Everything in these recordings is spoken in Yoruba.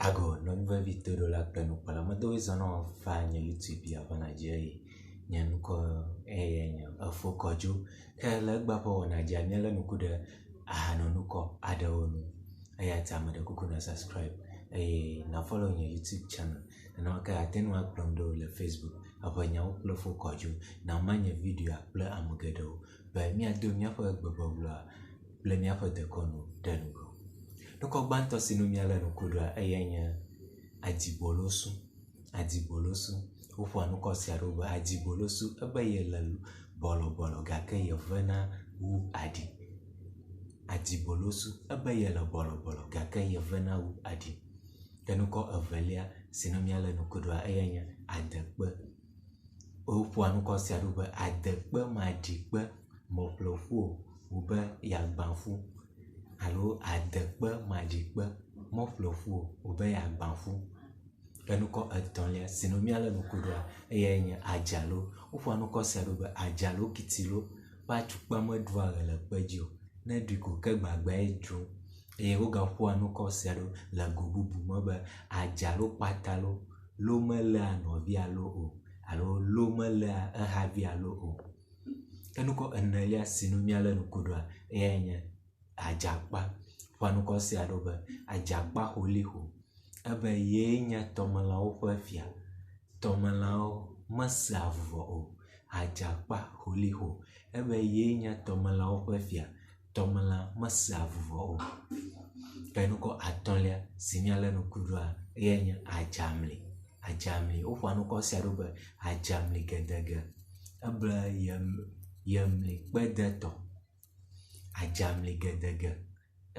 Ago non va vite do la pleno pala ma dove sono fanya YouTube ya pa Nigeria nyen ko afo koju ke la gba po Nigeria la nuku de Ahanoŋkɔwo adawonu aya tama de kuku na subscribe na follow your YouTube channel na ka atenu upload do le Facebook abanya upload fo koju na manya video upload amugedo ba mi ado mi afa gbogbo ble mi afa de kono denugo nko gbanto sinu mi ala nukudwa ayanya adibolosu ofu anuko siaroba adibolosu abaye lalu bolo gake yevena wu adi adibolosu abaye la bolo gake yevena wu adi kenuko avelia sinu mi ala nukudwa ayanya adekpe ofu anuko siaroba adekpe madikpe moplofu ube yagbanfu alo adekpe madikpe moflofu obe ya gbanfu kenuko etonlia sinomia le nukudwa eyenya ajalo ofu anuko serobe ajalo kitilo ba tukpa medwa le pejo na diko ke gbagba eju oga fu anuko sero la gobubu mobe ajalo patalo lo mele anovi alo o alo lo mele ahavi alo o kenuko enelia sinomia le nukudwa eyenya ajakpa fanuko si adobe ajakpa holiho ebe yenya tomelao fafia tomelao masavo o ajakpa holiho ebe yenya tomelao fafia tomela masavo o kenuko atonlia sinyale nukudwa yenya ajamli o fanuko si adobe ajamli gedege ebe yemli pedeto ajamli gedege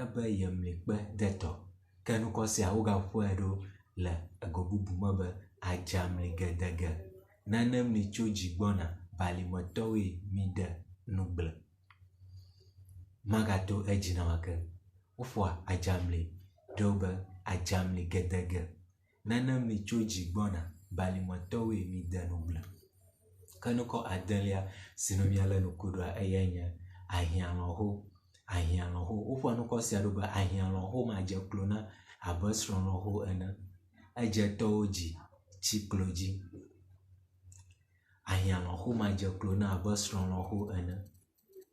ebe yemlikpe deto kenuko si awuga fuedo le egobubu mabe ajamli gedege nanem ni choji gbona balimotowe mide nugle magato ejina wake ufwa ajamli dobe ajamli gedege nanem ni choji gbona balimotowe mide nugle kenuko adelia sinomia le nukudwa eyenya ahianoho ofu anuko si adobe ahianoho ma je klona abasronoho ena eje toji chikloji ahianoho ma je klona abasronoho ena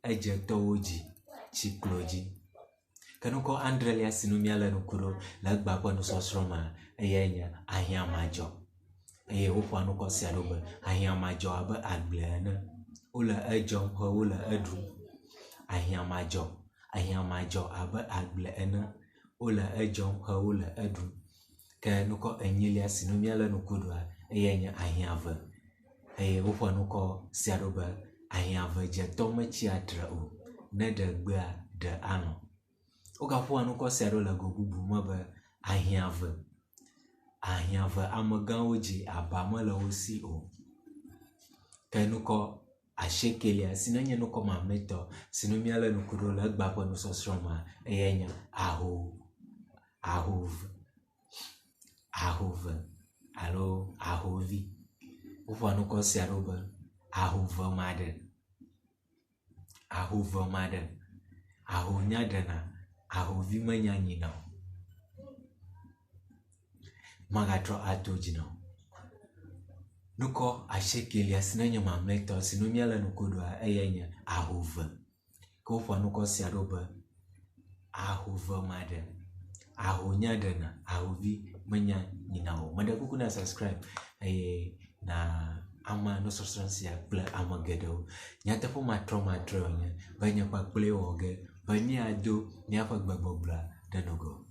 eje toji chikloji kenuko andrelia sinomia le nukudo la gbagbo no sosroma eyenya ahiamajo ofu anuko si adobe ahiamajo abe agble ena ola ejo ho ola edu ahiamajo abe agble ena ola ejom ha ola edu ke nuko enyilia sinomia le nukudwa eyenya ahiave ofu nuko siadobe ahiave je tomechi atre o ne de gba de ano oga fu nuko siado le gobubu mabe ahiave amegan oji abama le osi o ke nuko ashekelia sinanye nuko mameto sinomia le nukudo le gbagbo no sosroma eyenya ahove alo ahovi ofu nuko siarobe ahove made ahonya dena ahovi manyanyina magatro atojina nuko ashekelia sinanya mamleto sinomia le nukudwa eyenya ahove ko nuko siadobe ahove made ahonya dena ahovi manya nyinawo made kuku na subscribe na ama no sosransia ple amagedo nyata fo matro nya banya pa ple oge banya ado nya fa gbagbobla denogo